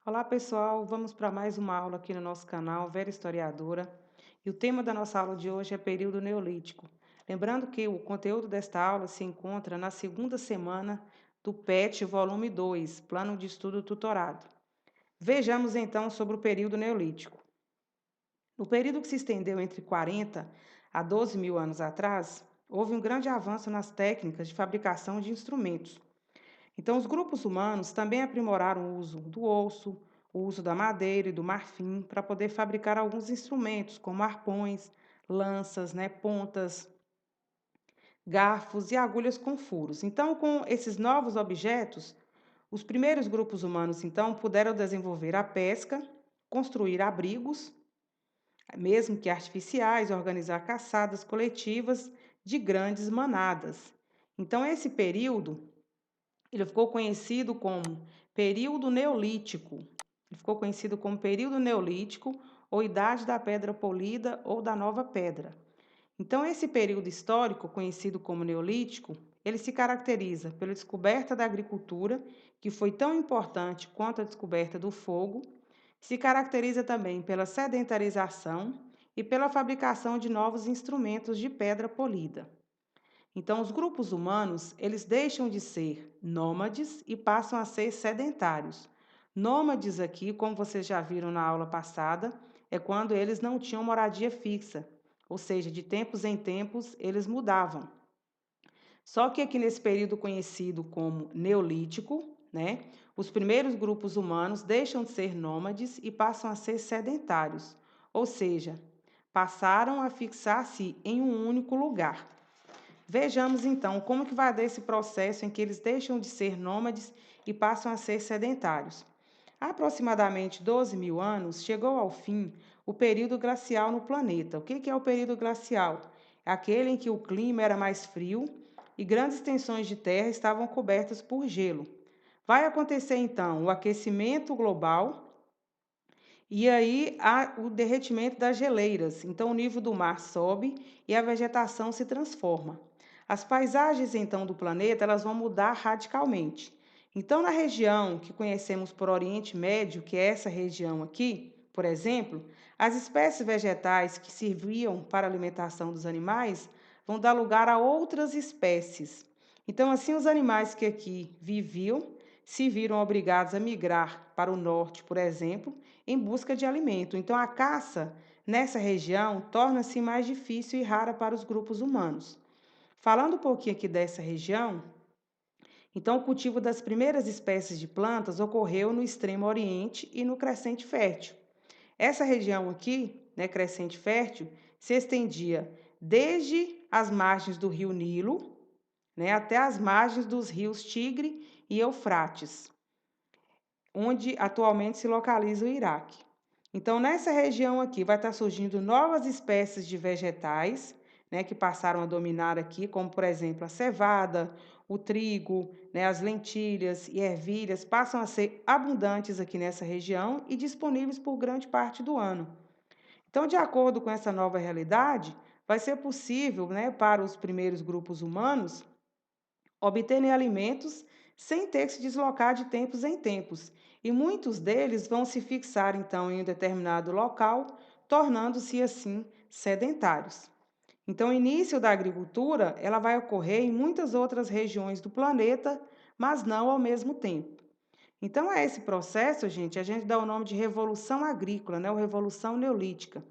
Olá, pessoal. Vamos para mais uma aula aqui no nosso canal Vera Historiadora. E o tema da nossa aula de hoje é período neolítico. Lembrando que o conteúdo desta aula se encontra na segunda semana do PET volume 2, Plano de Estudo Tutorado. Vejamos então sobre o período neolítico. No período que se estendeu entre 40 a 12 mil anos atrás, houve um grande avanço nas técnicas de fabricação de instrumentos. Então, os grupos humanos também aprimoraram o uso do osso, o uso da madeira e do marfim para poder fabricar alguns instrumentos, como arpões, lanças, pontas, garfos e agulhas com furos. Então, com esses novos objetos, os primeiros grupos humanos, então, puderam desenvolver a pesca, construir abrigos, mesmo que artificiais, organizar caçadas coletivas de grandes manadas. Então, esse período ele ficou conhecido como período neolítico. Ele ficou conhecido como período neolítico ou idade da pedra polida ou da nova pedra. Então, esse período histórico, conhecido como neolítico, ele se caracteriza pela descoberta da agricultura, que foi tão importante quanto a descoberta do fogo, se caracteriza também pela sedentarização e pela fabricação de novos instrumentos de pedra polida. Então, os grupos humanos, eles deixam de ser nômades e passam a ser sedentários. Nômades aqui, como vocês já viram na aula passada, é quando eles não tinham moradia fixa, ou seja, de tempos em tempos eles mudavam. Só que aqui nesse período conhecido como Neolítico, os primeiros grupos humanos deixam de ser nômades e passam a ser sedentários, ou seja, passaram a fixar-se em um único lugar. Vejamos então como que vai dar esse processo em que eles deixam de ser nômades e passam a ser sedentários. Há aproximadamente 12 mil anos, chegou ao fim o período glacial no planeta. O que é o período glacial? É aquele em que o clima era mais frio e grandes extensões de terra estavam cobertas por gelo. Vai acontecer então o aquecimento global e aí há o derretimento das geleiras. Então o nível do mar sobe e a vegetação se transforma. As paisagens então do planeta, elas vão mudar radicalmente. Então na região que conhecemos por Oriente Médio, que é essa região aqui, por exemplo, as espécies vegetais que serviam para a alimentação dos animais vão dar lugar a outras espécies. Então assim os animais que aqui viviam se viram obrigados a migrar para o norte, por exemplo, em busca de alimento. Então, a caça nessa região torna-se mais difícil e rara para os grupos humanos. Falando um pouquinho aqui dessa região, então o cultivo das primeiras espécies de plantas ocorreu no Extremo Oriente e no Crescente Fértil. Essa região aqui, Crescente Fértil, se estendia desde as margens do rio Nilo, até as margens dos rios Tigre e Eufrates, onde atualmente se localiza o Iraque. Então, nessa região aqui vai estar surgindo novas espécies de vegetais, que passaram a dominar aqui, como por exemplo a cevada, o trigo, as lentilhas e ervilhas passam a ser abundantes aqui nessa região e disponíveis por grande parte do ano. Então, de acordo com essa nova realidade, vai ser possível, para os primeiros grupos humanos obterem alimentos sem ter que se deslocar de tempos em tempos, e muitos deles vão se fixar então em um determinado local, tornando-se assim sedentários. Então, o início da agricultura, ela vai ocorrer em muitas outras regiões do planeta, mas não ao mesmo tempo. Então, a esse processo, gente, a gente dá o nome de revolução agrícola, ou revolução neolítica.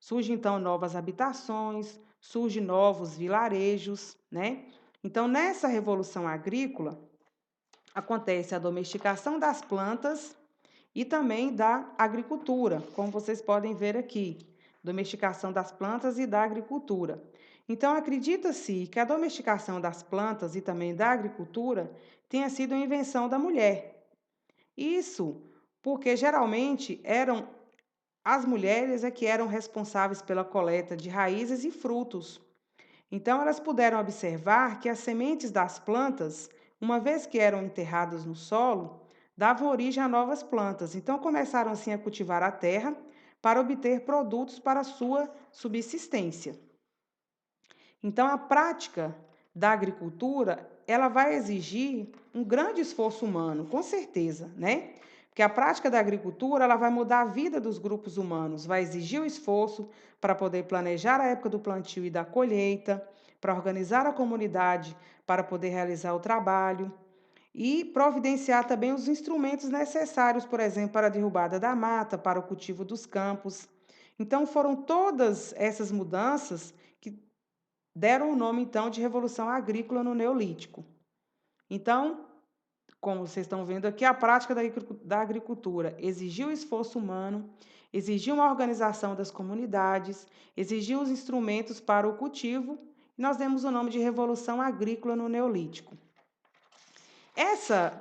Surgem então novas habitações, surgem novos vilarejos, Então, nessa revolução agrícola, acontece a domesticação das plantas e também da agricultura, como vocês podem ver aqui, domesticação das plantas e da agricultura. Então, acredita-se que a domesticação das plantas e também da agricultura tenha sido uma invenção da mulher. Isso porque geralmente eram as mulheres que eram responsáveis pela coleta de raízes e frutos. Então, elas puderam observar que as sementes das plantas, uma vez que eram enterradas no solo, davam origem a novas plantas. Então, começaram assim a cultivar a terra para obter produtos para a sua subsistência. Então, a prática da agricultura, ela vai exigir um grande esforço humano, com certeza, que a prática da agricultura ela vai mudar a vida dos grupos humanos, vai exigir o esforço para poder planejar a época do plantio e da colheita, para organizar a comunidade, para poder realizar o trabalho e providenciar também os instrumentos necessários, por exemplo, para a derrubada da mata, para o cultivo dos campos. Então, foram todas essas mudanças que deram o nome, então, de Revolução Agrícola no Neolítico. Então, como vocês estão vendo aqui, a prática da agricultura exigiu esforço humano, exigiu uma organização das comunidades, exigiu os instrumentos para o cultivo, e nós demos o nome de Revolução Agrícola no Neolítico.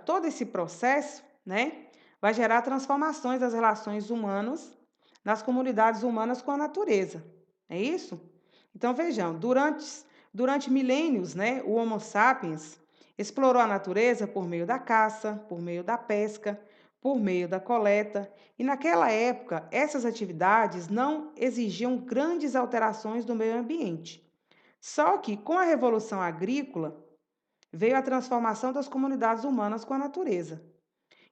Todo esse processo, né, vai gerar transformações das relações humanas nas comunidades humanas com a natureza. É isso? Então vejam, durante milênios, né, o Homo sapiens explorou a natureza por meio da caça, por meio da pesca, por meio da coleta, e naquela época essas atividades não exigiam grandes alterações do meio ambiente. Só que com a revolução agrícola veio a transformação das comunidades humanas com a natureza.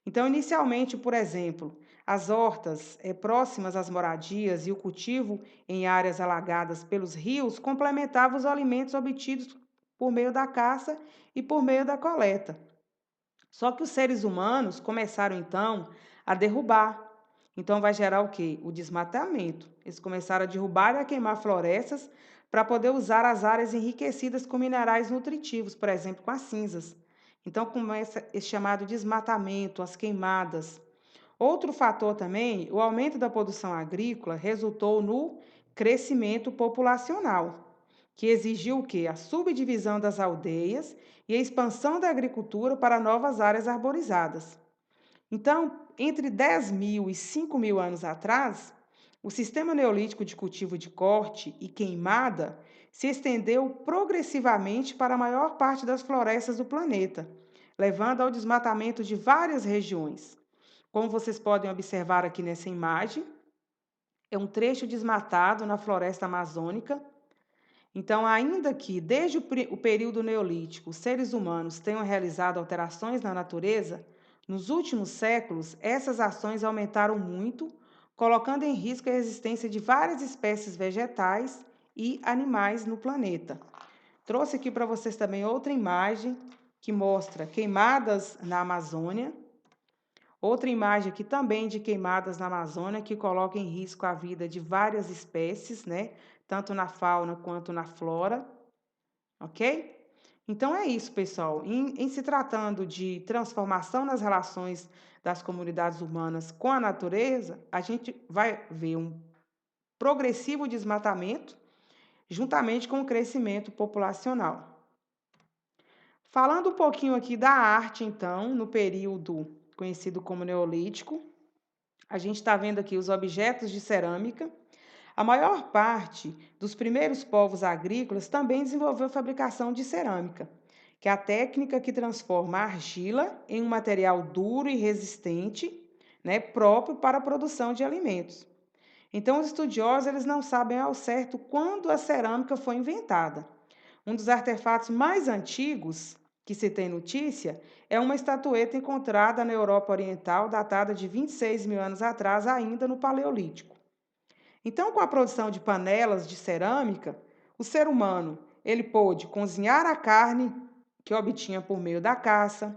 Então, inicialmente, por exemplo, as hortas próximas às moradias e o cultivo em áreas alagadas pelos rios complementavam os alimentos obtidos por meio da caça e por meio da coleta. Só que os seres humanos começaram então a derrubar. Então vai gerar o quê? O desmatamento. Eles começaram a derrubar e a queimar florestas para poder usar as áreas enriquecidas com minerais nutritivos, por exemplo, com as cinzas. Então começa esse chamado desmatamento, as queimadas. Outro fator também, o aumento da produção agrícola resultou no crescimento populacional, que exigiu o quê? A subdivisão das aldeias e a expansão da agricultura para novas áreas arborizadas. Então, entre 10.000 e 5.000 anos atrás, o sistema neolítico de cultivo de corte e queimada se estendeu progressivamente para a maior parte das florestas do planeta, levando ao desmatamento de várias regiões. Como vocês podem observar aqui nessa imagem, é um trecho desmatado na floresta amazônica. Então, ainda que desde o período neolítico os seres humanos tenham realizado alterações na natureza, nos últimos séculos essas ações aumentaram muito, colocando em risco a existência de várias espécies vegetais e animais no planeta. Trouxe aqui para vocês também outra imagem que mostra queimadas na Amazônia. Outra imagem aqui também de queimadas na Amazônia que coloca em risco a vida de várias espécies, né? Tanto na fauna quanto na flora, ok? Então é isso, pessoal. Em se tratando de transformação nas relações das comunidades humanas com a natureza, a gente vai ver um progressivo desmatamento juntamente com o crescimento populacional. Falando um pouquinho aqui da arte, então, no período conhecido como Neolítico, a gente está vendo aqui os objetos de cerâmica. A maior parte dos primeiros povos agrícolas também desenvolveu a fabricação de cerâmica, que é a técnica que transforma a argila em um material duro e resistente, né, próprio para a produção de alimentos. Então, os estudiosos eles não sabem ao certo quando a cerâmica foi inventada. Um dos artefatos mais antigos que se tem notícia é uma estatueta encontrada na Europa Oriental, datada de 26.000 anos atrás, ainda no Paleolítico. Então, com a produção de panelas de cerâmica, o ser humano ele pôde cozinhar a carne que obtinha por meio da caça,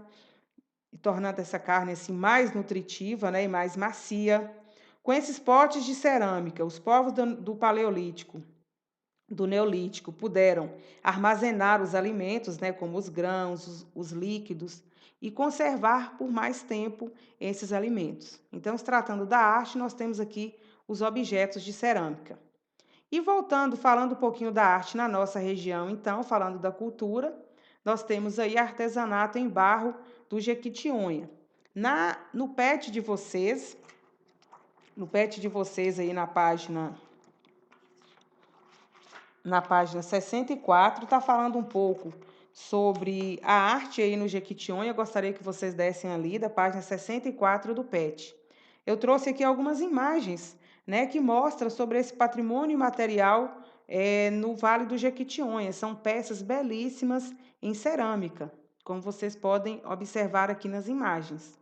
e tornando essa carne assim mais nutritiva, né, e mais macia. Com esses potes de cerâmica, os povos do Paleolítico, do Neolítico, puderam armazenar os alimentos, né, como os grãos, os líquidos, e conservar por mais tempo esses alimentos. Então, se tratando da arte, nós temos aqui os objetos de cerâmica. E voltando, falando um pouquinho da arte na nossa região, então, falando da cultura, nós temos aí artesanato em barro do Jequitinhonha. No pet de vocês, aí na página 64, está falando um pouco sobre a arte aí no Jequitinhonha. Eu gostaria que vocês dessem ali da página 64 do PET. Eu trouxe aqui algumas imagens, né, que mostram sobre esse patrimônio material no Vale do Jequitinhonha. São peças belíssimas em cerâmica, como vocês podem observar aqui nas imagens,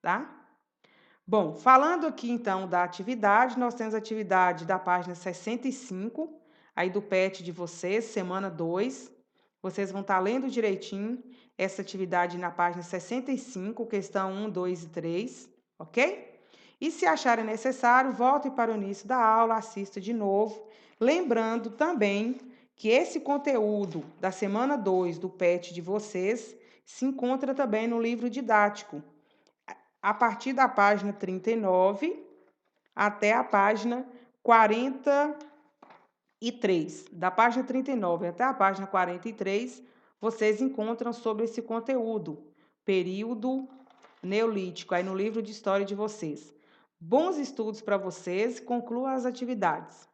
tá? Bom, falando aqui então da atividade, nós temos a atividade da página 65, aí do PET de vocês, semana 2. Vocês vão estar lendo direitinho essa atividade na página 65, questão 1, 2 e 3, ok? E se acharem necessário, voltem para o início da aula, assista de novo. Lembrando também que esse conteúdo da semana 2 do PET de vocês se encontra também no livro didático a partir da página 39 até a página 43. Da página 39 até a página 43, vocês encontram sobre esse conteúdo, período neolítico, aí no livro de história de vocês. Bons estudos para vocês, concluam as atividades.